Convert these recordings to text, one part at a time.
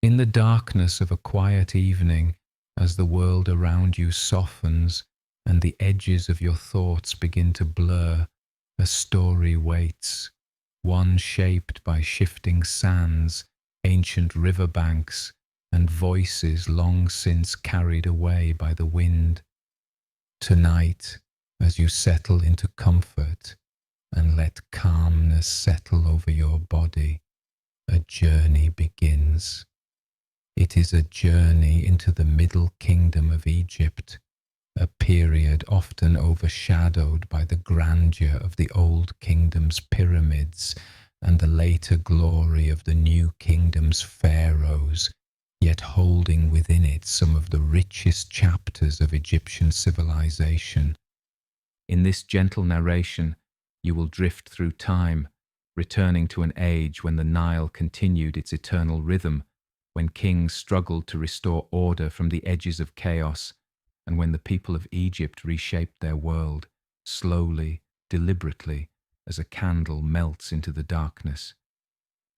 In the darkness of a quiet evening, as the world around you softens and the edges of your thoughts begin to blur, a story waits, one shaped by shifting sands, ancient riverbanks, and voices long since carried away by the wind. Tonight, as you settle into comfort and let calmness settle over your body, a journey begins. It is a journey into the Middle Kingdom of Egypt, a period often overshadowed by the grandeur of the Old Kingdom's pyramids and the later glory of the New Kingdom's pharaohs, yet holding within it some of the richest chapters of Egyptian civilization. In this gentle narration, you will drift through time, returning to an age when the Nile continued its eternal rhythm, when kings struggled to restore order from the edges of chaos, and when the people of Egypt reshaped their world, slowly, deliberately, as a candle melts into the darkness.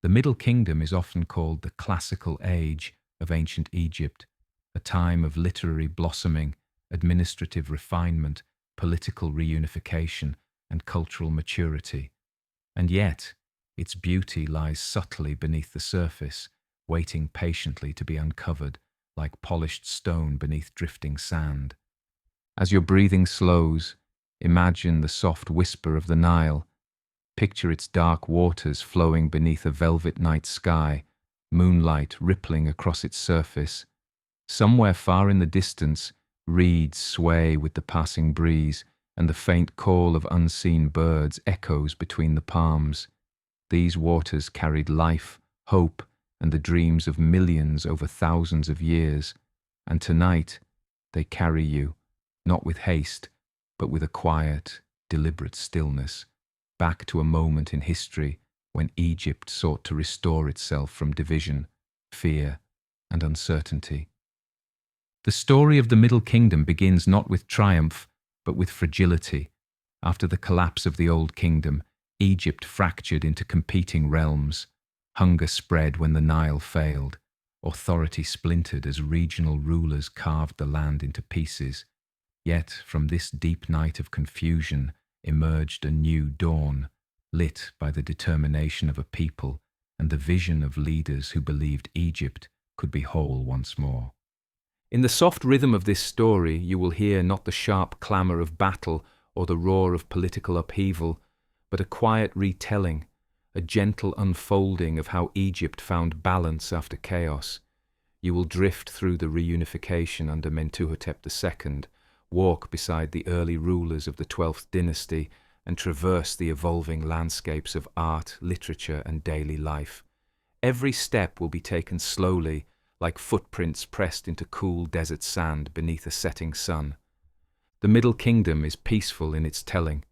The Middle Kingdom is often called the classical age of ancient Egypt, a time of literary blossoming, administrative refinement, political reunification, and cultural maturity. And yet, its beauty lies subtly beneath the surface, waiting patiently to be uncovered, like polished stone beneath drifting sand. As your breathing slows, imagine the soft whisper of the Nile. Picture its dark waters flowing beneath a velvet night sky, moonlight rippling across its surface. Somewhere far in the distance, reeds sway with the passing breeze, and the faint call of unseen birds echoes between the palms. These waters carried life, hope, and the dreams of millions over thousands of years, and tonight they carry you, not with haste, but with a quiet, deliberate stillness, back to a moment in history when Egypt sought to restore itself from division, fear, and uncertainty. The story of the Middle Kingdom begins not with triumph, but with fragility. After the collapse of the Old Kingdom, Egypt fractured into competing realms. Hunger spread when the Nile failed. Authority splintered as regional rulers carved the land into pieces. Yet from this deep night of confusion emerged a new dawn, lit by the determination of a people and the vision of leaders who believed Egypt could be whole once more. In the soft rhythm of this story, you will hear not the sharp clamour of battle or the roar of political upheaval, but a quiet retelling, a gentle unfolding of how Egypt found balance after chaos. You will drift through the reunification under Mentuhotep II, walk beside the early rulers of the 12th dynasty, and traverse the evolving landscapes of art, literature, and daily life. Every step will be taken slowly, like footprints pressed into cool desert sand beneath a setting sun. The Middle Kingdom is peaceful in its telling.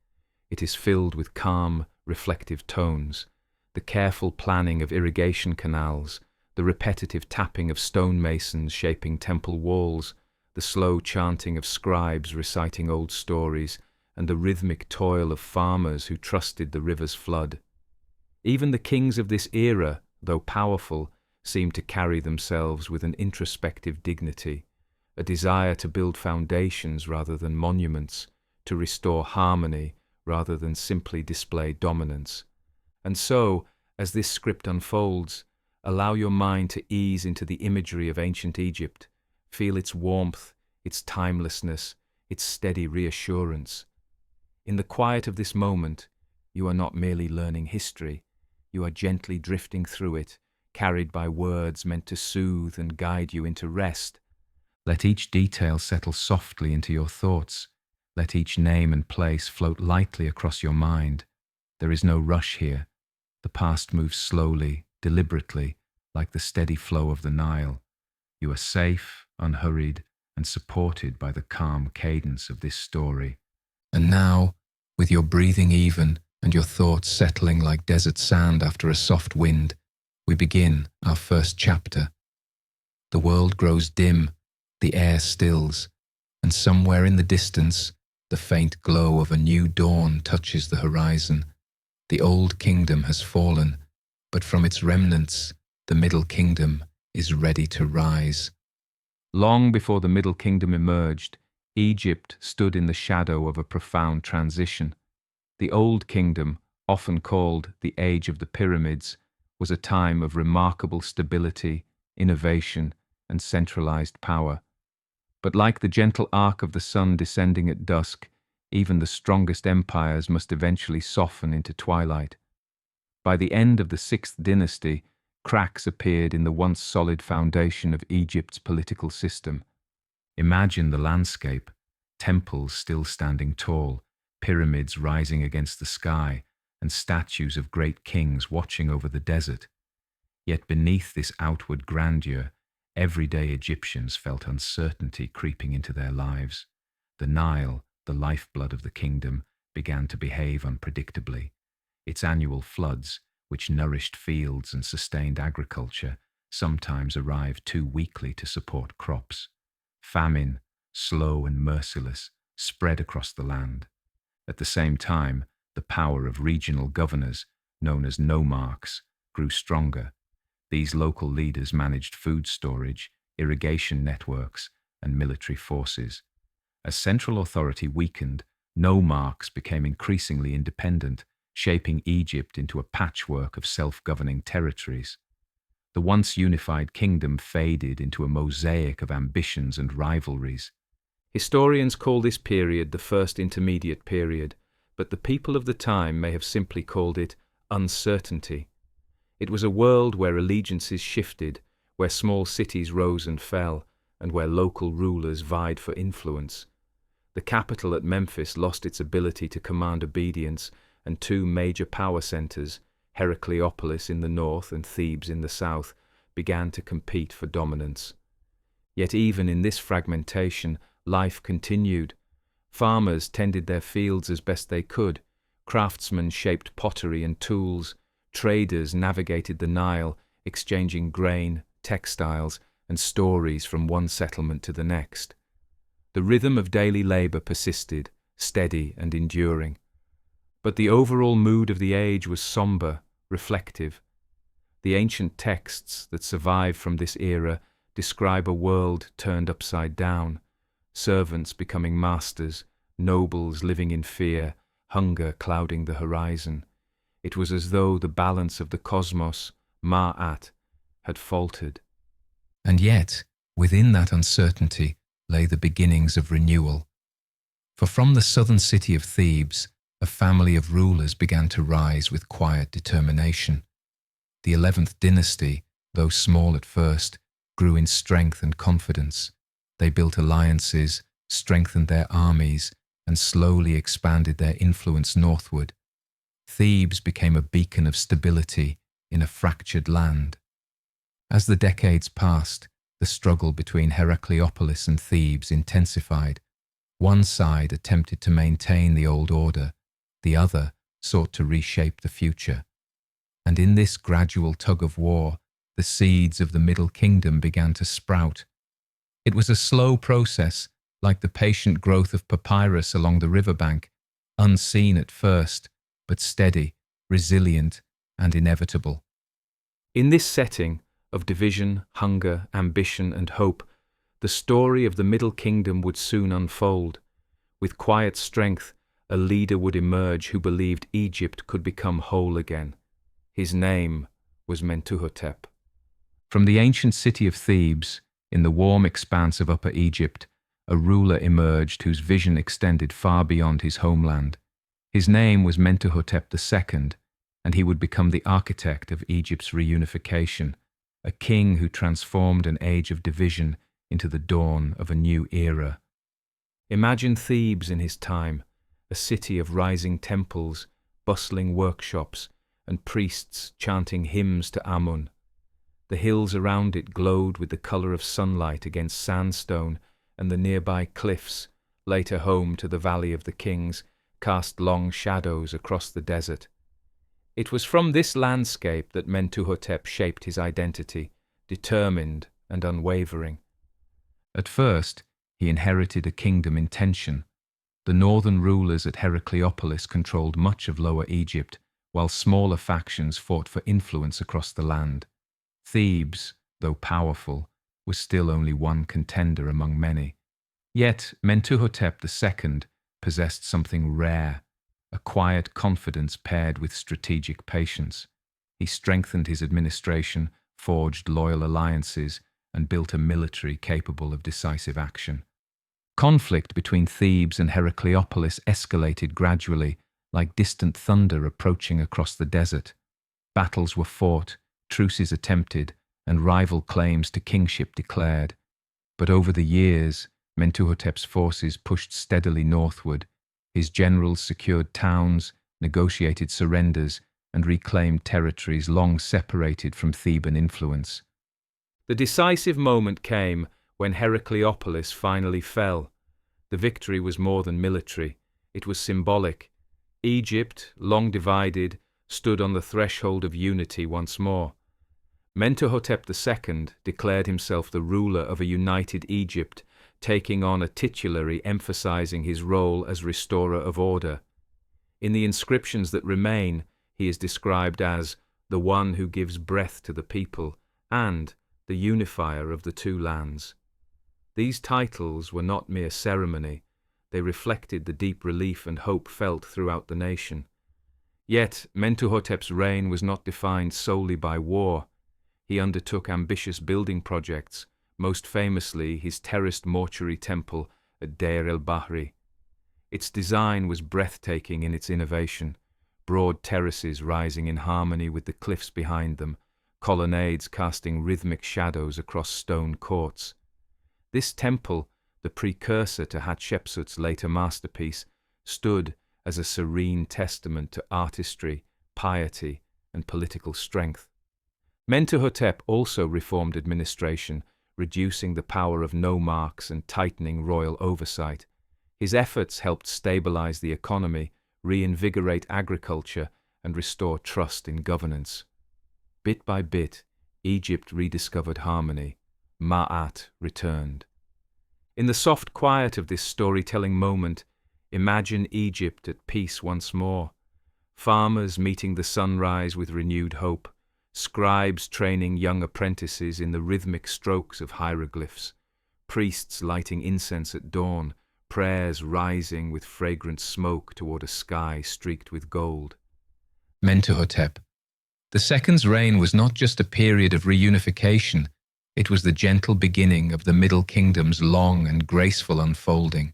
It is filled with calm, reflective tones. The careful planning of irrigation canals, the repetitive tapping of stonemasons shaping temple walls, the slow chanting of scribes reciting old stories, and the rhythmic toil of farmers who trusted the river's flood. Even the kings of this era, though powerful, seem to carry themselves with an introspective dignity, a desire to build foundations rather than monuments, to restore harmony rather than simply display dominance. And so, as this script unfolds, allow your mind to ease into the imagery of ancient Egypt, feel its warmth, its timelessness, its steady reassurance. In the quiet of this moment, you are not merely learning history, you are gently drifting through it, carried by words meant to soothe and guide you into rest. Let each detail settle softly into your thoughts. Let each name and place float lightly across your mind. There is no rush here. The past moves slowly, deliberately, like the steady flow of the Nile. You are safe, unhurried, and supported by the calm cadence of this story. And now, with your breathing even and your thoughts settling like desert sand after a soft wind, we begin our first chapter. The world grows dim, the air stills, and somewhere in the distance, the faint glow of a new dawn touches the horizon. The Old Kingdom has fallen, but from its remnants, the Middle Kingdom, is ready to rise. Long before the Middle Kingdom emerged, Egypt stood in the shadow of a profound transition. The Old Kingdom, often called the Age of the Pyramids, was a time of remarkable stability, innovation, and centralized power. But like the gentle arc of the sun descending at dusk, even the strongest empires must eventually soften into twilight. By the end of the Sixth Dynasty, cracks appeared in the once solid foundation of Egypt's political system. Imagine the landscape: temples still standing tall, pyramids rising against the sky, and statues of great kings watching over the desert. Yet beneath this outward grandeur, everyday Egyptians felt uncertainty creeping into their lives. The Nile, the lifeblood of the kingdom, began to behave unpredictably. Its annual floods, which nourished fields and sustained agriculture, sometimes arrived too weakly to support crops. Famine, slow and merciless, spread across the land. At the same time, the power of regional governors, known as nomarchs, grew stronger. These local leaders managed food storage, irrigation networks, and military forces. As central authority weakened, nomarchs became increasingly independent, shaping Egypt into a patchwork of self-governing territories. The once unified kingdom faded into a mosaic of ambitions and rivalries. Historians call this period the First Intermediate Period, but the people of the time may have simply called it uncertainty. It was a world where allegiances shifted, where small cities rose and fell, and where local rulers vied for influence. The capital at Memphis lost its ability to command obedience, and two major power centers, Heracleopolis in the north and Thebes in the south, began to compete for dominance. Yet even in this fragmentation, life continued. Farmers tended their fields as best they could, craftsmen shaped pottery and tools, traders navigated the Nile, exchanging grain, textiles, and stories from one settlement to the next. The rhythm of daily labor persisted, steady and enduring. But the overall mood of the age was somber, reflective. The ancient texts that survive from this era describe a world turned upside down, servants becoming masters, nobles living in fear, hunger clouding the horizon. It was as though the balance of the cosmos, Ma'at, had faltered. And yet, within that uncertainty lay the beginnings of renewal. For from the southern city of Thebes, a family of rulers began to rise with quiet determination. The 11th dynasty, though small at first, grew in strength and confidence. They built alliances, strengthened their armies, and slowly expanded their influence northward. Thebes became a beacon of stability in a fractured land. As the decades passed, the struggle between Heracleopolis and Thebes intensified. One side attempted to maintain the old order, the other sought to reshape the future. And in this gradual tug-of-war, the seeds of the Middle Kingdom began to sprout. It was a slow process, like the patient growth of papyrus along the riverbank, unseen at first, but steady, resilient, and inevitable. In this setting of division, hunger, ambition, and hope, the story of the Middle Kingdom would soon unfold. With quiet strength, a leader would emerge who believed Egypt could become whole again. His name was Mentuhotep. From the ancient city of Thebes, in the warm expanse of Upper Egypt, a ruler emerged whose vision extended far beyond his homeland. His name was Mentuhotep II, and he would become the architect of Egypt's reunification, a king who transformed an age of division into the dawn of a new era. Imagine Thebes in his time, a city of rising temples, bustling workshops, and priests chanting hymns to Amun. The hills around it glowed with the colour of sunlight against sandstone, and the nearby cliffs, later home to the Valley of the Kings, cast long shadows across the desert. It was from this landscape that Mentuhotep shaped his identity, determined and unwavering. At first, he inherited a kingdom in tension. The northern rulers at Heracleopolis controlled much of Lower Egypt, while smaller factions fought for influence across the land. Thebes, though powerful, was still only one contender among many. Yet Mentuhotep II possessed something rare, a quiet confidence paired with strategic patience. He strengthened his administration, forged loyal alliances, and built a military capable of decisive action. Conflict between Thebes and Heracleopolis escalated gradually, like distant thunder approaching across the desert. Battles were fought, truces attempted, and rival claims to kingship declared. But over the years, Mentuhotep's forces pushed steadily northward. His generals secured towns, negotiated surrenders, and reclaimed territories long separated from Theban influence. The decisive moment came when Heracleopolis finally fell. The victory was more than military, it was symbolic. Egypt, long divided, stood on the threshold of unity once more. Mentuhotep II declared himself the ruler of a united Egypt, taking on a titulary emphasizing his role as restorer of order. In the inscriptions that remain, he is described as the one who gives breath to the people and the unifier of the two lands. These titles were not mere ceremony, they reflected the deep relief and hope felt throughout the nation. Yet Mentuhotep's reign was not defined solely by war. He undertook ambitious building projects, most famously his terraced mortuary temple at Deir el-Bahri. Its design was breathtaking in its innovation, broad terraces rising in harmony with the cliffs behind them, colonnades casting rhythmic shadows across stone courts. This temple, the precursor to Hatshepsut's later masterpiece, stood as a serene testament to artistry, piety, and political strength. Mentuhotep also reformed administration, reducing the power of nomarchs and tightening royal oversight. His efforts helped stabilize the economy, reinvigorate agriculture, and restore trust in governance. Bit by bit, Egypt rediscovered harmony. Ma'at returned. In the soft quiet of this storytelling moment, imagine Egypt at peace once more. Farmers meeting the sunrise with renewed hope, scribes training young apprentices in the rhythmic strokes of hieroglyphs, priests lighting incense at dawn, prayers rising with fragrant smoke toward a sky streaked with gold. Mentuhotep II's reign was not just a period of reunification, it was the gentle beginning of the Middle Kingdom's long and graceful unfolding.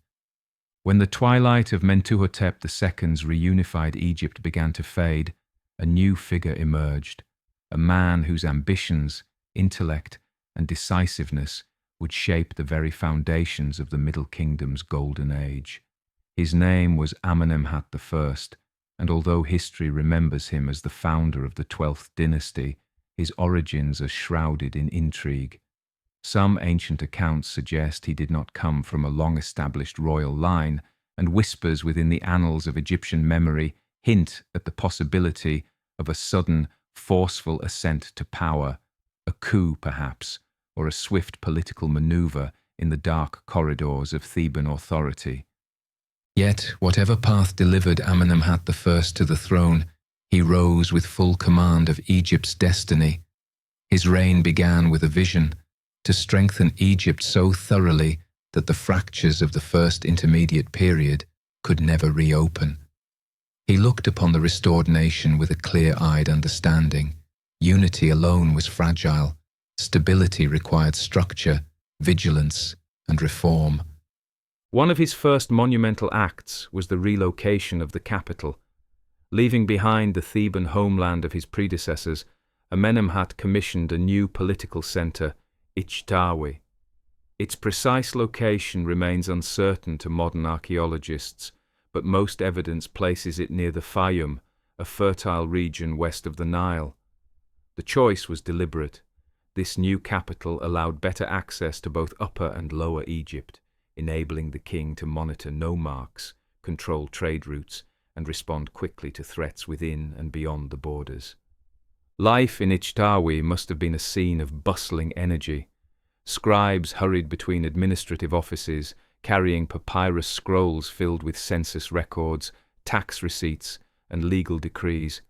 When the twilight of Mentuhotep II's reunified Egypt began to fade, a new figure emerged, a man whose ambitions, intellect, and decisiveness would shape the very foundations of the Middle Kingdom's golden age. His name was Amenemhat I, and although history remembers him as the founder of the 12th dynasty, his origins are shrouded in intrigue. Some ancient accounts suggest he did not come from a long-established royal line, and whispers within the annals of Egyptian memory hint at the possibility of a sudden, forceful ascent to power, a coup perhaps, or a swift political maneuver in the dark corridors of Theban authority. Yet, whatever path delivered Amenemhat I to the throne, he rose with full command of Egypt's destiny. His reign began with a vision to strengthen Egypt so thoroughly that the fractures of the first intermediate period could never reopen. He looked upon the restored nation with a clear-eyed understanding. Unity alone was fragile. Stability required structure, vigilance, and reform. One of his first monumental acts was the relocation of the capital. Leaving behind the Theban homeland of his predecessors, Amenemhat commissioned a new political center, Ichtawi. Its precise location remains uncertain to modern archaeologists, but most evidence places it near the Fayum, a fertile region west of the Nile. The choice was deliberate. This new capital allowed better access to both Upper and Lower Egypt, enabling the king to monitor nomarchs, control trade routes, and respond quickly to threats within and beyond the borders. Life in Ichtawi must have been a scene of bustling energy. Scribes hurried between administrative offices, carrying papyrus scrolls filled with census records, tax receipts, and legal decrees.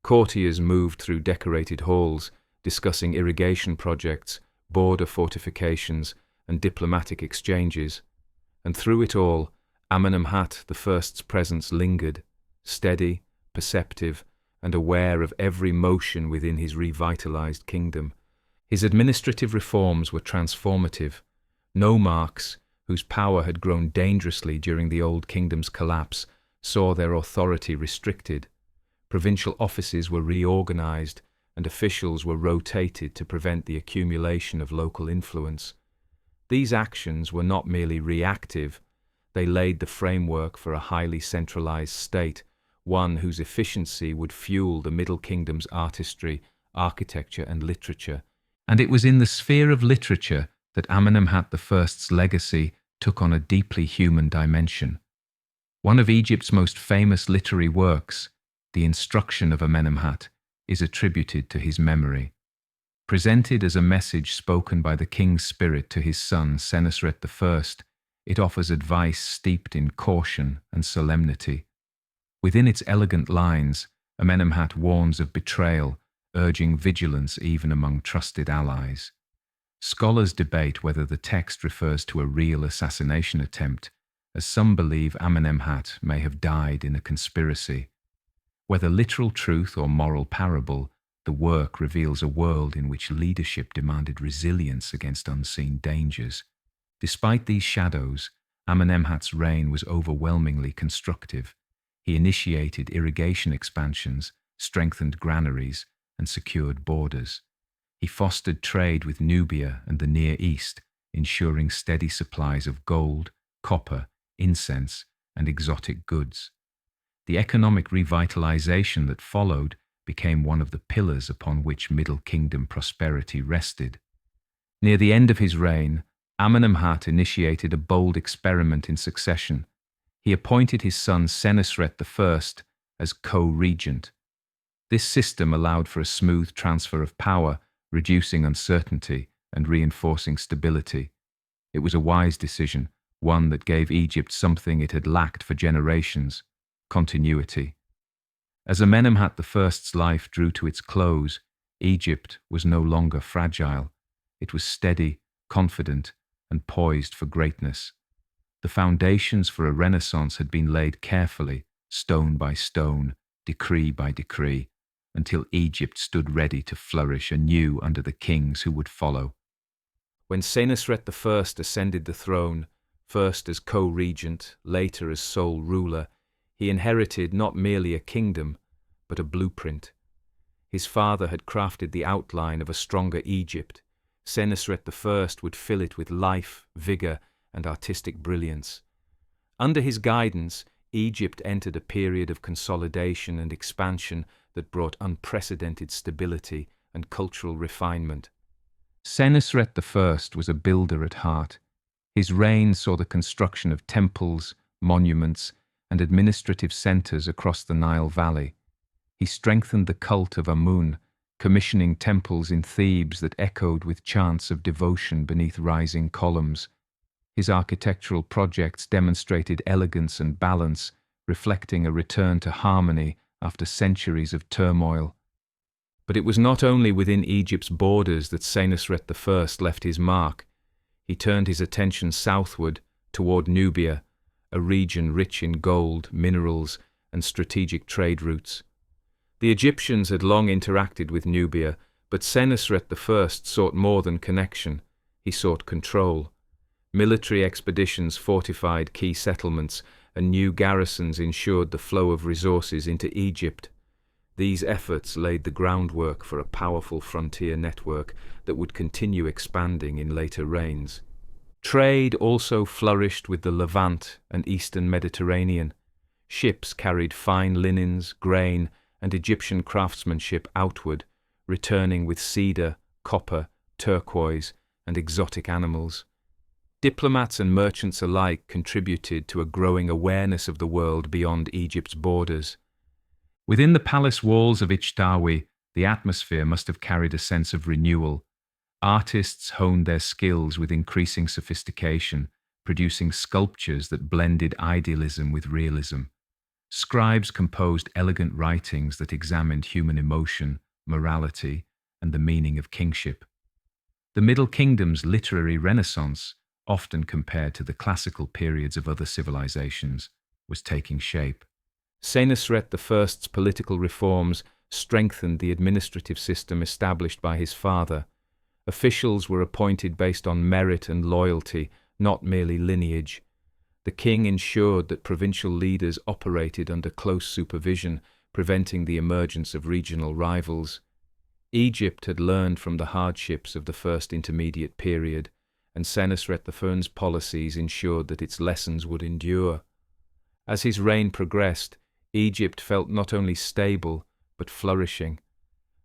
Courtiers moved through decorated halls, discussing irrigation projects, border fortifications, and diplomatic exchanges. And through it all, Amenemhat I's presence lingered, steady, perceptive, and aware of every motion within his revitalized kingdom. His administrative reforms were transformative. Nomarchs, whose power had grown dangerously during the Old Kingdom's collapse, saw their authority restricted. Provincial offices were reorganized, and officials were rotated to prevent the accumulation of local influence. These actions were not merely reactive, they laid the framework for a highly centralized state, one whose efficiency would fuel the Middle Kingdom's artistry, architecture, and literature. And it was in the sphere of literature that Amenemhat I's legacy took on a deeply human dimension. One of Egypt's most famous literary works, The Instruction of Amenemhat, is attributed to his memory. Presented as a message spoken by the king's spirit to his son Senusret I, it offers advice steeped in caution and solemnity. Within its elegant lines, Amenemhat warns of betrayal, urging vigilance even among trusted allies. Scholars debate whether the text refers to a real assassination attempt, as some believe Amenemhat may have died in a conspiracy. Whether literal truth or moral parable, the work reveals a world in which leadership demanded resilience against unseen dangers. Despite these shadows, Amenemhat's reign was overwhelmingly constructive. He initiated irrigation expansions, strengthened granaries, and secured borders. He fostered trade with Nubia and the Near East, ensuring steady supplies of gold, copper, incense, and exotic goods. The economic revitalization that followed became one of the pillars upon which Middle Kingdom prosperity rested. Near the end of his reign, Amenemhat initiated a bold experiment in succession. He appointed his son Senusret I as co-regent. This system allowed for a smooth transfer of power, reducing uncertainty and reinforcing stability. It was a wise decision, one that gave Egypt something it had lacked for generations: continuity. As Amenemhat I's life drew to its close, Egypt was no longer fragile. It was steady, confident, and poised for greatness. The foundations for a renaissance had been laid carefully, stone by stone, decree by decree, until Egypt stood ready to flourish anew under the kings who would follow. When Senusret I ascended the throne, first as co-regent, later as sole ruler, he inherited not merely a kingdom, but a blueprint. His father had crafted the outline of a stronger Egypt. Senusret I would fill it with life, vigor, and artistic brilliance. Under his guidance, Egypt entered a period of consolidation and expansion that brought unprecedented stability and cultural refinement. Senusret I was a builder at heart. His reign saw the construction of temples, monuments, and administrative centers across the Nile Valley. He strengthened the cult of Amun, commissioning temples in Thebes that echoed with chants of devotion beneath rising columns. His architectural projects demonstrated elegance and balance, reflecting a return to harmony after centuries of turmoil. But it was not only within Egypt's borders that Senusret I left his mark. He turned his attention southward, toward Nubia, a region rich in gold, minerals, and strategic trade routes. The Egyptians had long interacted with Nubia, but Senusret I sought more than connection. He sought control. Military expeditions fortified key settlements, and new garrisons ensured the flow of resources into Egypt. These efforts laid the groundwork for a powerful frontier network that would continue expanding in later reigns. Trade also flourished with the Levant and Eastern Mediterranean. Ships carried fine linens, grain, and Egyptian craftsmanship outward, returning with cedar, copper, turquoise, and exotic animals. Diplomats and merchants alike contributed to a growing awareness of the world beyond Egypt's borders. Within the palace walls of Ichtawi, the atmosphere must have carried a sense of renewal. Artists honed their skills with increasing sophistication, producing sculptures that blended idealism with realism. Scribes composed elegant writings that examined human emotion, morality, and the meaning of kingship. The Middle Kingdom's literary renaissance, often compared to the classical periods of other civilizations, was taking shape. Senusret I's political reforms strengthened the administrative system established by his father. Officials were appointed based on merit and loyalty, not merely lineage. The king ensured that provincial leaders operated under close supervision, preventing the emergence of regional rivals. Egypt had learned from the hardships of the first intermediate period, and Senusret I's policies ensured that its lessons would endure. As his reign progressed, Egypt felt not only stable, but flourishing.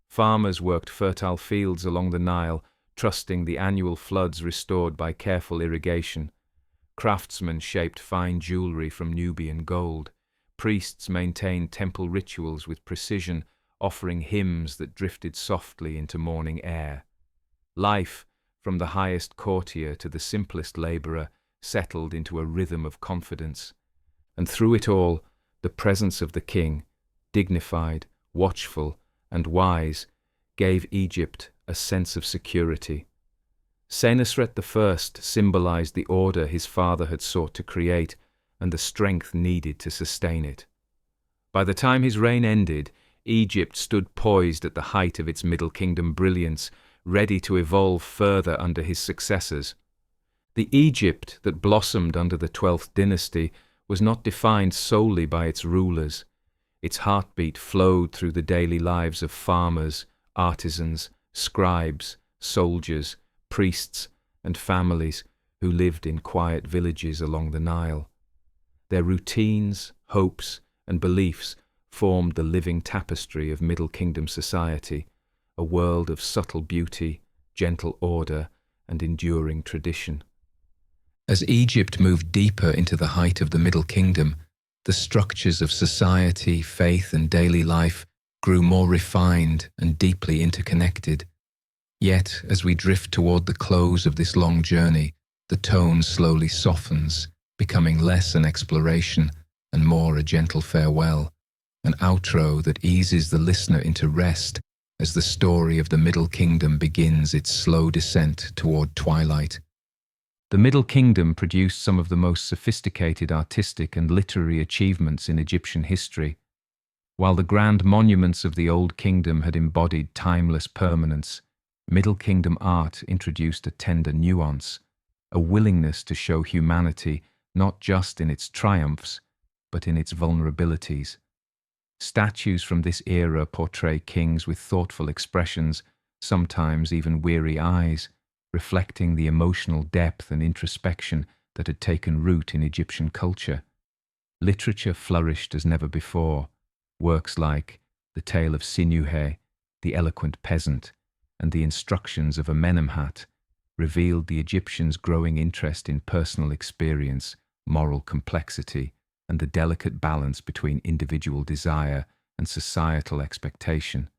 Farmers worked fertile fields along the Nile, trusting the annual floods restored by careful irrigation. Craftsmen shaped fine jewelry from Nubian gold. Priests maintained temple rituals with precision, offering hymns that drifted softly into morning air. Life, from the highest courtier to the simplest laborer, settled into a rhythm of confidence. And through it all, the presence of the king, dignified, watchful, and wise, gave Egypt a sense of security. Senusret I symbolized the order his father had sought to create and the strength needed to sustain it. By the time his reign ended, Egypt stood poised at the height of its Middle Kingdom brilliance, ready to evolve further under his successors. The Egypt that blossomed under the 12th dynasty was not defined solely by its rulers. Its heartbeat flowed through the daily lives of farmers, artisans, scribes, soldiers, priests, and families who lived in quiet villages along the Nile. Their routines, hopes, and beliefs formed the living tapestry of Middle Kingdom society, a world of subtle beauty, gentle order, and enduring tradition. As Egypt moved deeper into the height of the Middle Kingdom, the structures of society, faith, and daily life grew more refined and deeply interconnected. Yet, as we drift toward the close of this long journey, the tone slowly softens, becoming less an exploration and more a gentle farewell, an outro that eases the listener into rest as the story of the Middle Kingdom begins its slow descent toward twilight. The Middle Kingdom produced some of the most sophisticated artistic and literary achievements in Egyptian history. While the grand monuments of the Old Kingdom had embodied timeless permanence, Middle Kingdom art introduced a tender nuance, a willingness to show humanity not just in its triumphs, but in its vulnerabilities. Statues from this era portray kings with thoughtful expressions, sometimes even weary eyes, reflecting the emotional depth and introspection that had taken root in Egyptian culture. Literature flourished as never before. Works like The Tale of Sinuhe, The Eloquent Peasant, and The Instructions of Amenemhat revealed the Egyptians' growing interest in personal experience, moral complexity, and the delicate balance between individual desire and societal expectation.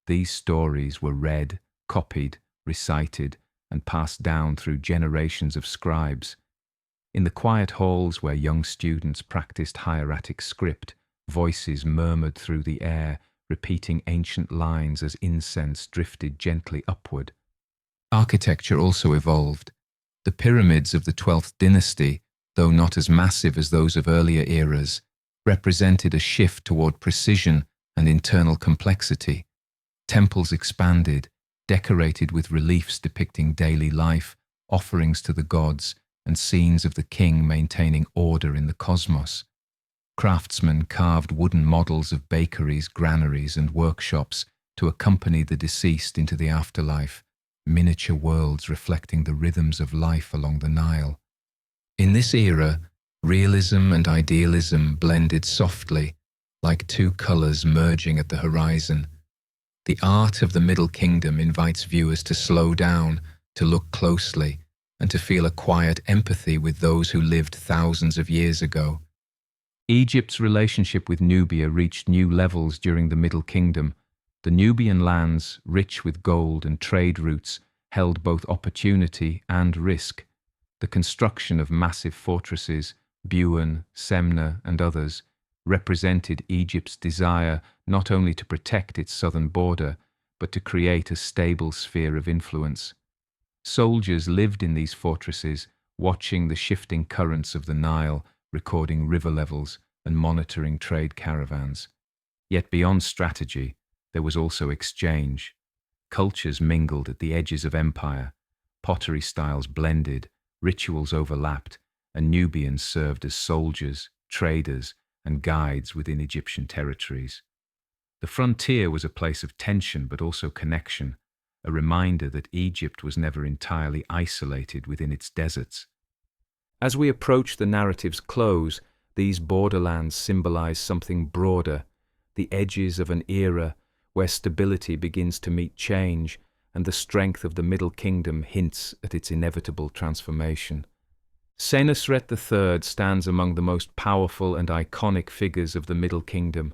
These stories were read, copied, recited, and passed down through generations of scribes. In the quiet halls where young students practiced hieratic script, voices murmured through the air, repeating ancient lines as incense drifted gently upward. Architecture also evolved. The pyramids of the 12th dynasty, though not as massive as those of earlier eras, represented a shift toward precision and internal complexity. Temples expanded, decorated with reliefs depicting daily life, offerings to the gods, and scenes of the king maintaining order in the cosmos. Craftsmen carved wooden models of bakeries, granaries, and workshops to accompany the deceased into the afterlife, miniature worlds reflecting the rhythms of life along the Nile. In this era, realism and idealism blended softly, like two colors merging at the horizon. The art of the Middle Kingdom invites viewers to slow down, to look closely, and to feel a quiet empathy with those who lived thousands of years ago. Egypt's relationship with Nubia reached new levels during the Middle Kingdom. The Nubian lands, rich with gold and trade routes, held both opportunity and risk. The construction of massive fortresses, Buan, Semna, and others, represented Egypt's desire not only to protect its southern border, but to create a stable sphere of influence. Soldiers lived in these fortresses, watching the shifting currents of the Nile, recording river levels, and monitoring trade caravans. Yet beyond strategy, there was also exchange. Cultures mingled at the edges of empire, pottery styles blended, rituals overlapped, and Nubians served as soldiers, traders, and guides within Egyptian territories. The frontier was a place of tension but also connection, a reminder that Egypt was never entirely isolated within its deserts. As we approach the narrative's close, these borderlands symbolize something broader, the edges of an era where stability begins to meet change and the strength of the Middle Kingdom hints at its inevitable transformation. Senusret III stands among the most powerful and iconic figures of the Middle Kingdom.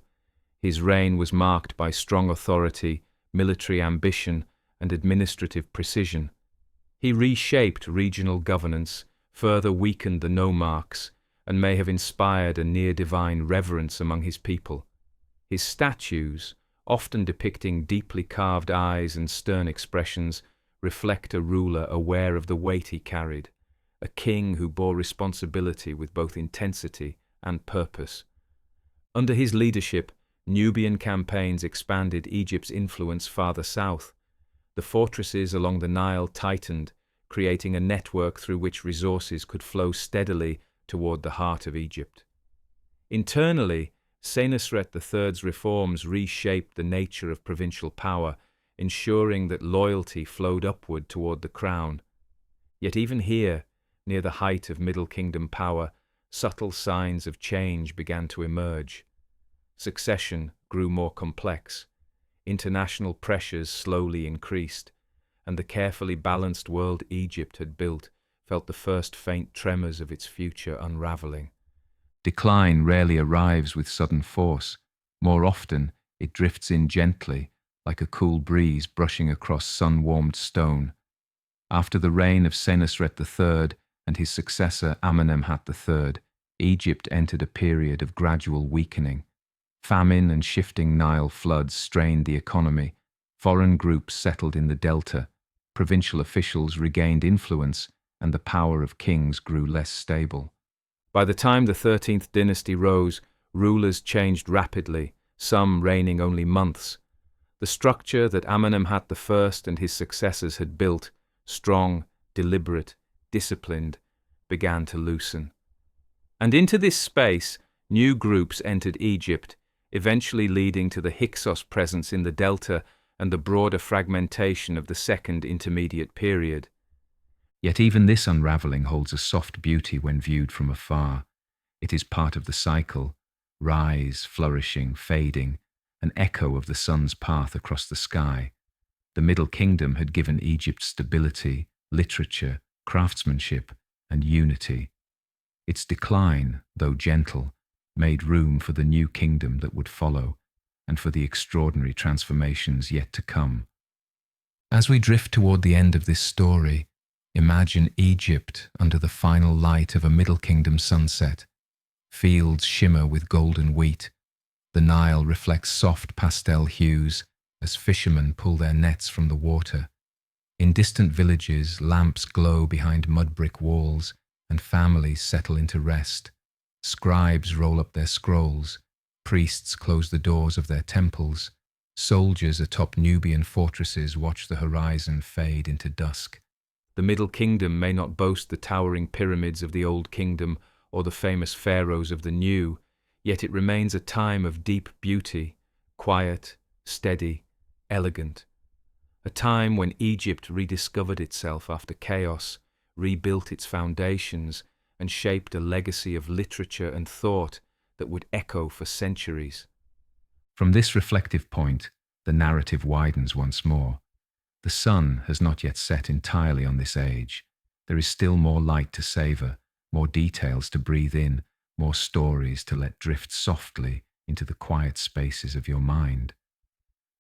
His reign was marked by strong authority, military ambition, and administrative precision. He reshaped regional governance, further weakened the nomarchs, and may have inspired a near-divine reverence among his people. His statues, often depicting deeply carved eyes and stern expressions, reflect a ruler aware of the weight he carried, a king who bore responsibility with both intensity and purpose. Under his leadership, Nubian campaigns expanded Egypt's influence farther south. The fortresses along the Nile tightened, creating a network through which resources could flow steadily toward the heart of Egypt. Internally, Senusret III's reforms reshaped the nature of provincial power, ensuring that loyalty flowed upward toward the crown. Yet even here, near the height of Middle Kingdom power, subtle signs of change began to emerge. Succession grew more complex, international pressures slowly increased, and the carefully balanced world Egypt had built felt the first faint tremors of its future unraveling. Decline rarely arrives with sudden force. More often, it drifts in gently, like a cool breeze brushing across sun-warmed stone. After the reign of Senusret III and his successor Amenemhat III, Egypt entered a period of gradual weakening. Famine and shifting Nile floods strained the economy. Foreign groups settled in the delta. Provincial officials regained influence, and the power of kings grew less stable. By the time the 13th dynasty rose, rulers changed rapidly, some reigning only months. The structure that Amenemhat I and his successors had built, strong, deliberate, disciplined, began to loosen. And into this space, new groups entered Egypt, eventually leading to the Hyksos presence in the delta and the broader fragmentation of the Second Intermediate Period. Yet even this unravelling holds a soft beauty when viewed from afar. It is part of the cycle, rise, flourishing, fading, an echo of the sun's path across the sky. The Middle Kingdom had given Egypt stability, literature, craftsmanship, and unity. Its decline, though gentle, made room for the new kingdom that would follow, and for the extraordinary transformations yet to come. As we drift toward the end of this story, imagine Egypt under the final light of a Middle Kingdom sunset. Fields shimmer with golden wheat. The Nile reflects soft pastel hues as fishermen pull their nets from the water. In distant villages, lamps glow behind mud brick walls, and families settle into rest. Scribes roll up their scrolls. Priests close the doors of their temples. Soldiers atop Nubian fortresses watch the horizon fade into dusk. The Middle Kingdom may not boast the towering pyramids of the Old Kingdom or the famous pharaohs of the New, yet it remains a time of deep beauty, quiet, steady, elegant. A time when Egypt rediscovered itself after chaos, rebuilt its foundations, and shaped a legacy of literature and thought that would echo for centuries. From this reflective point, the narrative widens once more. The sun has not yet set entirely on this age. There is still more light to savour, more details to breathe in, more stories to let drift softly into the quiet spaces of your mind.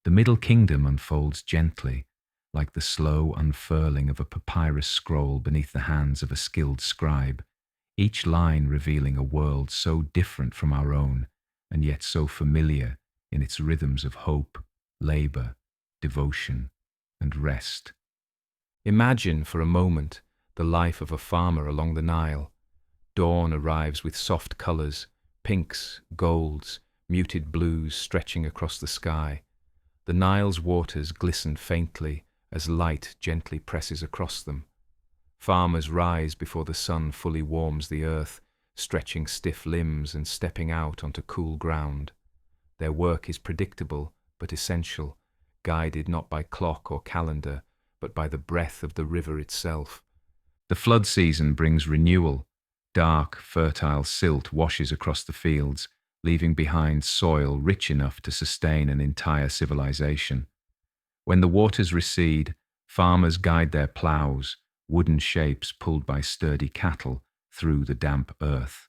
The Middle Kingdom unfolds gently, like the slow unfurling of a papyrus scroll beneath the hands of a skilled scribe, each line revealing a world so different from our own, and yet so familiar in its rhythms of hope, labour, devotion, and rest. Imagine for a moment the life of a farmer along the Nile. Dawn arrives with soft colours, pinks, golds, muted blues stretching across the sky. The Nile's waters glisten faintly as light gently presses across them. Farmers rise before the sun fully warms the earth, stretching stiff limbs and stepping out onto cool ground. Their work is predictable but essential, guided not by clock or calendar, but by the breath of the river itself. The flood season brings renewal. Dark, fertile silt washes across the fields, leaving behind soil rich enough to sustain an entire civilization. When the waters recede, farmers guide their ploughs, wooden shapes pulled by sturdy cattle, through the damp earth.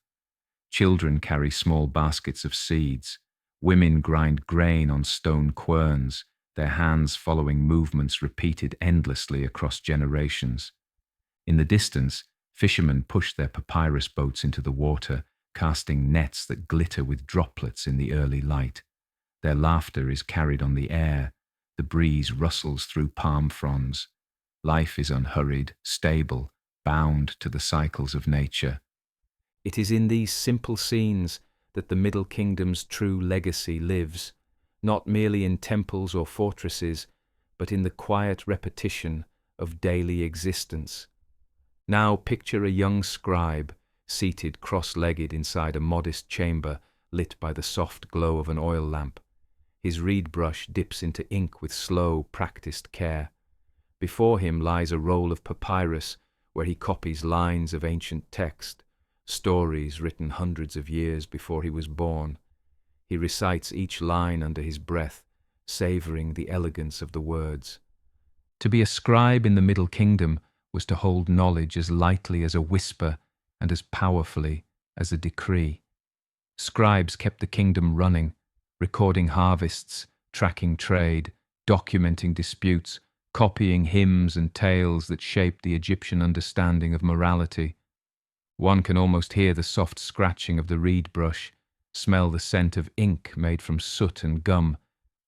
Children carry small baskets of seeds. Women grind grain on stone querns, their hands following movements repeated endlessly across generations. In the distance, fishermen push their papyrus boats into the water, casting nets that glitter with droplets in the early light. Their laughter is carried on the air. The breeze rustles through palm fronds. Life is unhurried, stable, bound to the cycles of nature. It is in these simple scenes that the Middle Kingdom's true legacy lives, not merely in temples or fortresses, but in the quiet repetition of daily existence. Now picture a young scribe, seated cross-legged inside a modest chamber lit by the soft glow of an oil lamp. His reed brush dips into ink with slow, practiced care. Before him lies a roll of papyrus where he copies lines of ancient text, stories written hundreds of years before he was born. He recites each line under his breath, savouring the elegance of the words. To be a scribe in the Middle Kingdom was to hold knowledge as lightly as a whisper and as powerfully as a decree. Scribes kept the kingdom running, recording harvests, tracking trade, documenting disputes, copying hymns and tales that shaped the Egyptian understanding of morality. One can almost hear the soft scratching of the reed brush, smell the scent of ink made from soot and gum,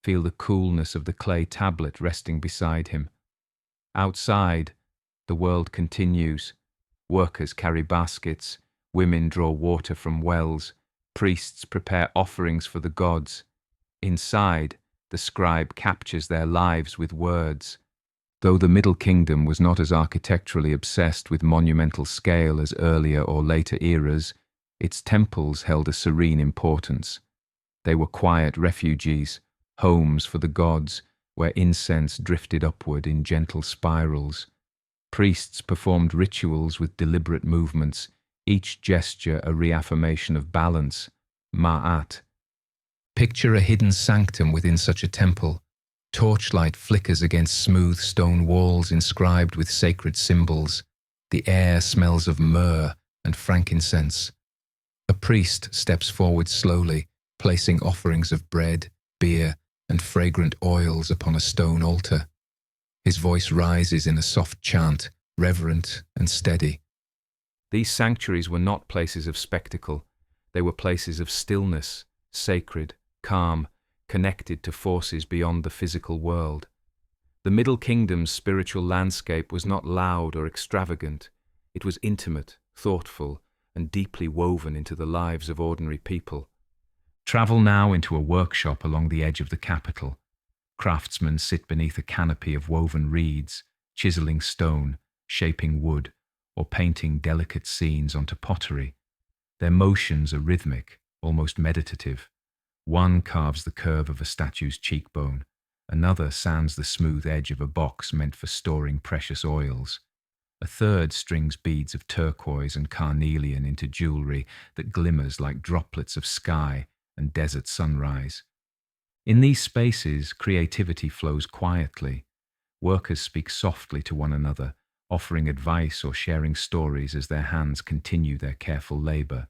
feel the coolness of the clay tablet resting beside him. Outside, the world continues. Workers carry baskets, women draw water from wells, priests prepare offerings for the gods. Inside, the scribe captures their lives with words. Though the Middle Kingdom was not as architecturally obsessed with monumental scale as earlier or later eras, its temples held a serene importance. They were quiet refuges, homes for the gods, where incense drifted upward in gentle spirals. Priests performed rituals with deliberate movements, each gesture a reaffirmation of balance, ma'at. Picture a hidden sanctum within such a temple. Torchlight flickers against smooth stone walls inscribed with sacred symbols. The air smells of myrrh and frankincense. A priest steps forward slowly, placing offerings of bread, beer, and fragrant oils upon a stone altar. His voice rises in a soft chant, reverent and steady. These sanctuaries were not places of spectacle. They were places of stillness, sacred, calm, connected to forces beyond the physical world. The Middle Kingdom's spiritual landscape was not loud or extravagant. It was intimate, thoughtful, and deeply woven into the lives of ordinary people. Travel now into a workshop along the edge of the capital. Craftsmen sit beneath a canopy of woven reeds, chiseling stone, shaping wood, or painting delicate scenes onto pottery. Their motions are rhythmic, almost meditative. One carves the curve of a statue's cheekbone, another sands the smooth edge of a box meant for storing precious oils. A third strings beads of turquoise and carnelian into jewelry that glimmers like droplets of sky and desert sunrise. In these spaces, creativity flows quietly. Workers speak softly to one another, offering advice or sharing stories as their hands continue their careful labor.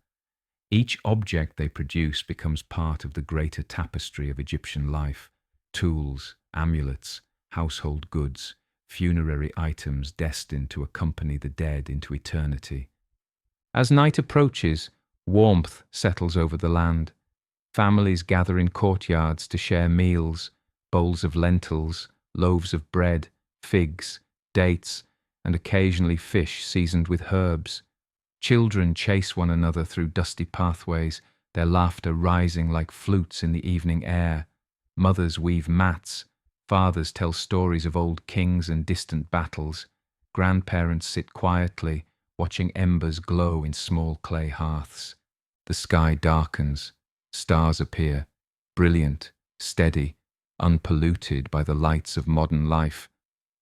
Each object they produce becomes part of the greater tapestry of Egyptian life: tools, amulets, household goods, funerary items destined to accompany the dead into eternity. As night approaches, warmth settles over the land. Families gather in courtyards to share meals, bowls of lentils, loaves of bread, figs, dates, and occasionally fish seasoned with herbs. Children chase one another through dusty pathways, their laughter rising like flutes in the evening air. Mothers weave mats, fathers tell stories of old kings and distant battles. Grandparents sit quietly, watching embers glow in small clay hearths. The sky darkens, stars appear, brilliant, steady, unpolluted by the lights of modern life.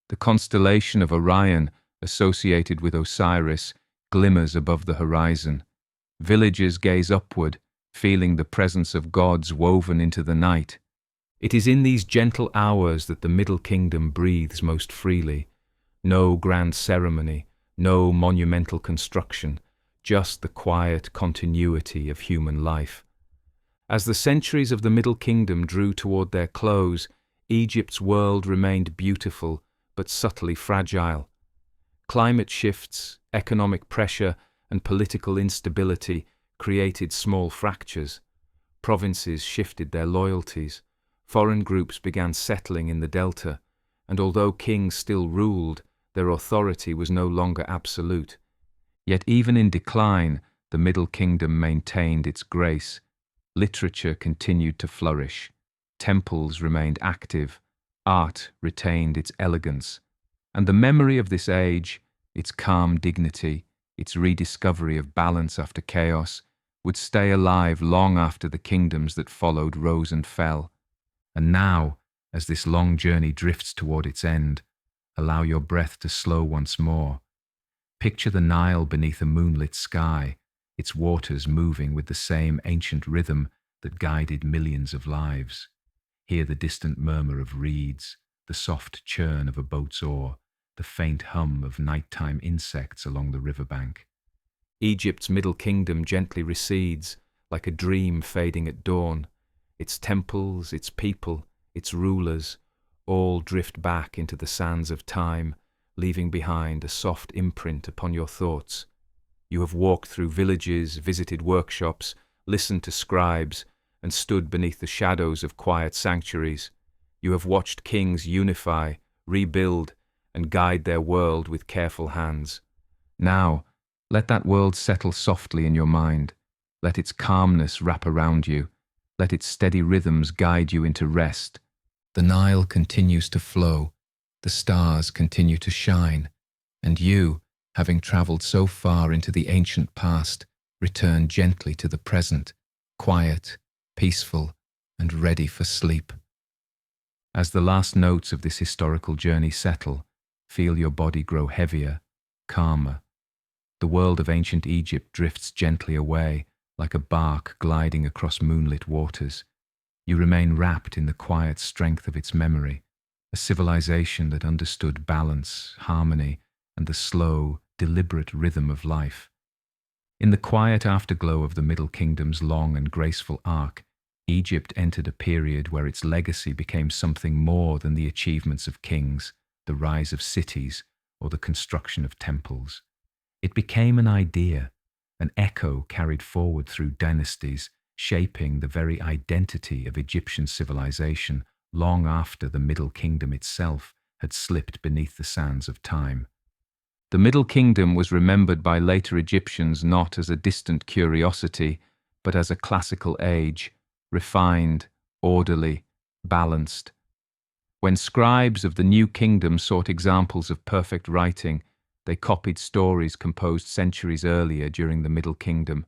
The constellation of Orion, associated with Osiris, glimmers above the horizon. Villagers gaze upward, feeling the presence of gods woven into the night. It is in these gentle hours that the Middle Kingdom breathes most freely. No grand ceremony, no monumental construction, just the quiet continuity of human life. As the centuries of the Middle Kingdom drew toward their close, Egypt's world remained beautiful but subtly fragile. Climate shifts, economic pressure, and political instability created small fractures. Provinces shifted their loyalties. Foreign groups began settling in the delta, and although kings still ruled, their authority was no longer absolute. Yet even in decline, the Middle Kingdom maintained its grace. Literature continued to flourish. Temples remained active. Art retained its elegance. And the memory of this age, its calm dignity, its rediscovery of balance after chaos, would stay alive long after the kingdoms that followed rose and fell. And now, as this long journey drifts toward its end, allow your breath to slow once more. Picture the Nile beneath a moonlit sky, its waters moving with the same ancient rhythm that guided millions of lives. Hear the distant murmur of reeds, the soft churn of a boat's oar, the faint hum of nighttime insects along the riverbank. Egypt's Middle Kingdom gently recedes, like a dream fading at dawn. Its temples, its people, its rulers, all drift back into the sands of time, leaving behind a soft imprint upon your thoughts. You have walked through villages, visited workshops, listened to scribes, and stood beneath the shadows of quiet sanctuaries. You have watched kings unify, rebuild, and guide their world with careful hands. Now, let that world settle softly in your mind. Let its calmness wrap around you. Let its steady rhythms guide you into rest. The Nile continues to flow, the stars continue to shine, and you, having travelled so far into the ancient past, return gently to the present, quiet, peaceful, and ready for sleep. As the last notes of this historical journey settle, feel your body grow heavier, calmer. The world of ancient Egypt drifts gently away, like a bark gliding across moonlit waters. You remain wrapped in the quiet strength of its memory, a civilization that understood balance, harmony, and the slow, deliberate rhythm of life. In the quiet afterglow of the Middle Kingdom's long and graceful arc, Egypt entered a period where its legacy became something more than the achievements of kings, the rise of cities, or the construction of temples. It became an idea, an echo carried forward through dynasties, shaping the very identity of Egyptian civilization long after the Middle Kingdom itself had slipped beneath the sands of time. The Middle Kingdom was remembered by later Egyptians not as a distant curiosity, but as a classical age, refined, orderly, balanced. When scribes of the New Kingdom sought examples of perfect writing, they copied stories composed centuries earlier during the Middle Kingdom.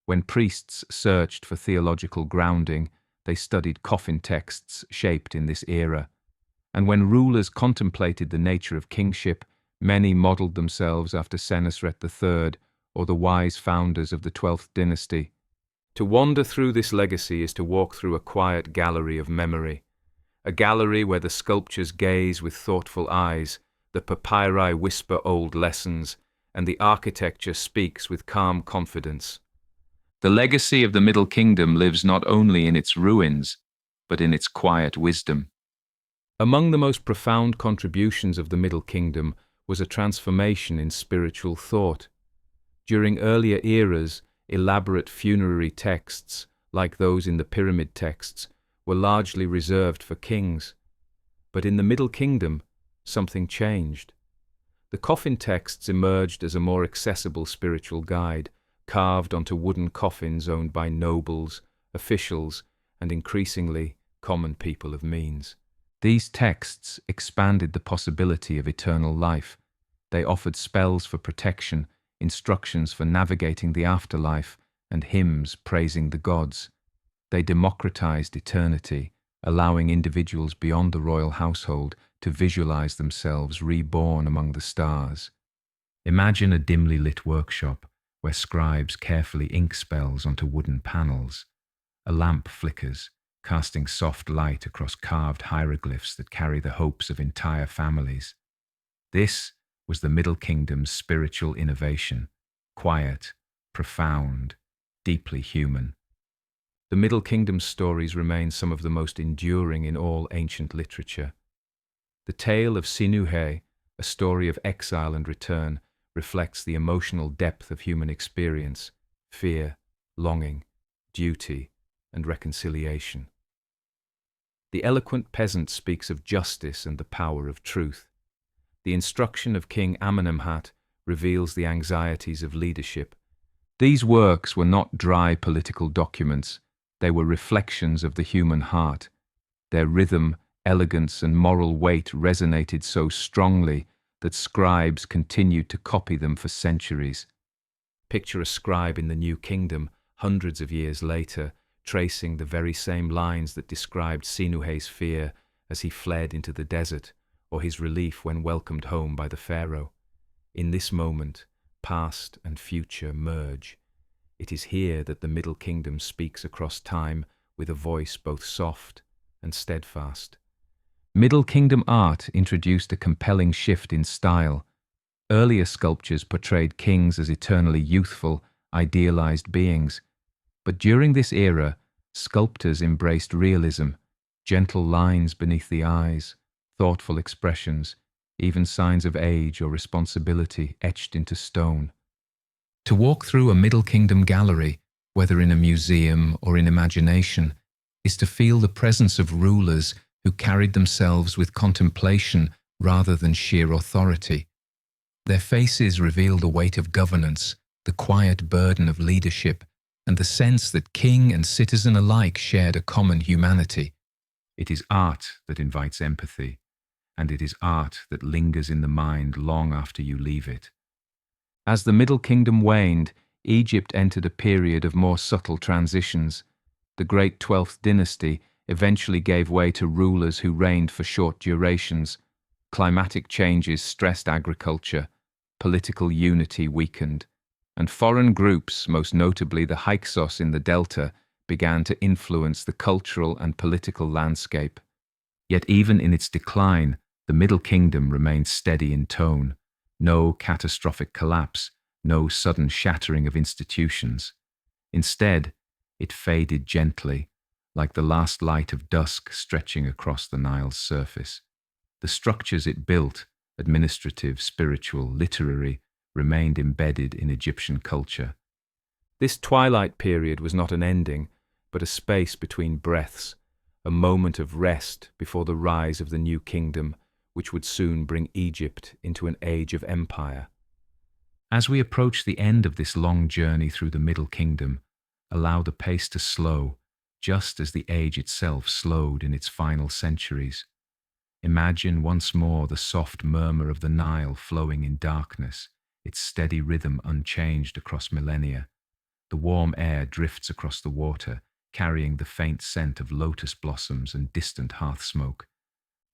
When priests searched for theological grounding, they studied coffin texts shaped in this era. And when rulers contemplated the nature of kingship, many modelled themselves after Senusret III or the wise founders of the 12th dynasty. To wander through this legacy is to walk through a quiet gallery of memory, a gallery where the sculptures gaze with thoughtful eyes, the papyri whisper old lessons, and the architecture speaks with calm confidence. The legacy of the Middle Kingdom lives not only in its ruins, but in its quiet wisdom. Among the most profound contributions of the Middle Kingdom was a transformation in spiritual thought. During earlier eras, elaborate funerary texts, like those in the pyramid texts, were largely reserved for kings. But in the Middle Kingdom, something changed. The coffin texts emerged as a more accessible spiritual guide, carved onto wooden coffins owned by nobles, officials, and increasingly common people of means. These texts expanded the possibility of eternal life. They offered spells for protection, instructions for navigating the afterlife, and hymns praising the gods. They democratized eternity, allowing individuals beyond the royal household to visualize themselves reborn among the stars. Imagine a dimly lit workshop where scribes carefully ink spells onto wooden panels. A lamp flickers, casting soft light across carved hieroglyphs that carry the hopes of entire families. This was the Middle Kingdom's spiritual innovation, quiet, profound, deeply human. The Middle Kingdom's stories remain some of the most enduring in all ancient literature. The tale of Sinuhe, a story of exile and return, reflects the emotional depth of human experience, fear, longing, duty, and reconciliation. The eloquent peasant speaks of justice and the power of truth. The instruction of King Amenemhat reveals the anxieties of leadership. These works were not dry political documents, they were reflections of the human heart. Their rhythm, elegance, and moral weight resonated so strongly that scribes continued to copy them for centuries. Picture a scribe in the New Kingdom, hundreds of years later, tracing the very same lines that described Sinuhe's fear as he fled into the desert, or his relief when welcomed home by the pharaoh. In this moment, past and future merge. It is here that the Middle Kingdom speaks across time with a voice both soft and steadfast. Middle Kingdom art introduced a compelling shift in style. Earlier sculptures portrayed kings as eternally youthful, idealized beings. But during this era, sculptors embraced realism, gentle lines beneath the eyes, thoughtful expressions, even signs of age or responsibility etched into stone. To walk through a Middle Kingdom gallery, whether in a museum or in imagination, is to feel the presence of rulers who carried themselves with contemplation rather than sheer authority. Their faces reveal the weight of governance, the quiet burden of leadership, and the sense that king and citizen alike shared a common humanity. It is art that invites empathy, and it is art that lingers in the mind long after you leave it. As the Middle Kingdom waned, Egypt entered a period of more subtle transitions. The great 12th dynasty eventually gave way to rulers who reigned for short durations. Climatic changes stressed agriculture, political unity weakened, and foreign groups, most notably the Hyksos in the Delta, began to influence the cultural and political landscape. Yet even in its decline, the Middle Kingdom remained steady in tone. No catastrophic collapse, no sudden shattering of institutions. Instead, it faded gently, like the last light of dusk stretching across the Nile's surface. The structures it built, administrative, spiritual, literary, remained embedded in Egyptian culture. This twilight period was not an ending, but a space between breaths, a moment of rest before the rise of the new kingdom, which would soon bring Egypt into an age of empire. As we approach the end of this long journey through the Middle Kingdom, allow the pace to slow, just as the age itself slowed in its final centuries. Imagine once more the soft murmur of the Nile flowing in darkness, its steady rhythm unchanged across millennia. The warm air drifts across the water, carrying the faint scent of lotus blossoms and distant hearth smoke.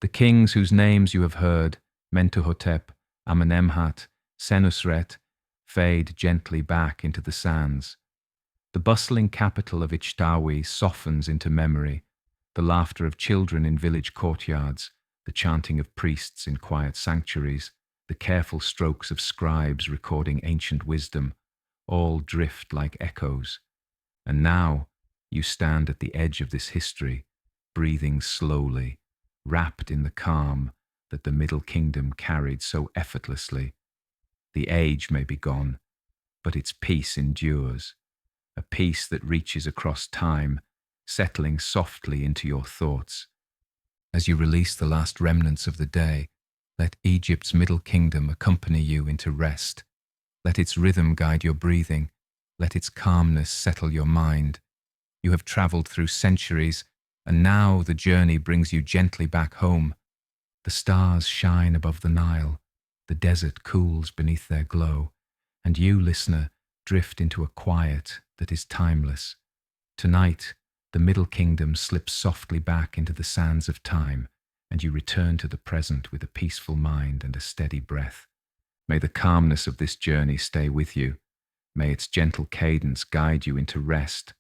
The kings whose names you have heard, Mentuhotep, Amenemhat, Senusret, fade gently back into the sands. The bustling capital of Ichtawi softens into memory, the laughter of children in village courtyards, the chanting of priests in quiet sanctuaries, the careful strokes of scribes recording ancient wisdom, all drift like echoes. And now you stand at the edge of this history, breathing slowly, wrapped in the calm that the Middle Kingdom carried so effortlessly. The age may be gone, but its peace endures, a peace that reaches across time, settling softly into your thoughts. As you release the last remnants of the day, let Egypt's middle kingdom accompany you into rest. Let its rhythm guide your breathing. Let its calmness settle your mind. You have traveled through centuries, and now the journey brings you gently back home. The stars shine above the Nile, the desert cools beneath their glow, and you, listener, drift into a quiet that is timeless. Tonight, the Middle Kingdom slips softly back into the sands of time, and you return to the present with a peaceful mind and a steady breath. May the calmness of this journey stay with you. May its gentle cadence guide you into rest,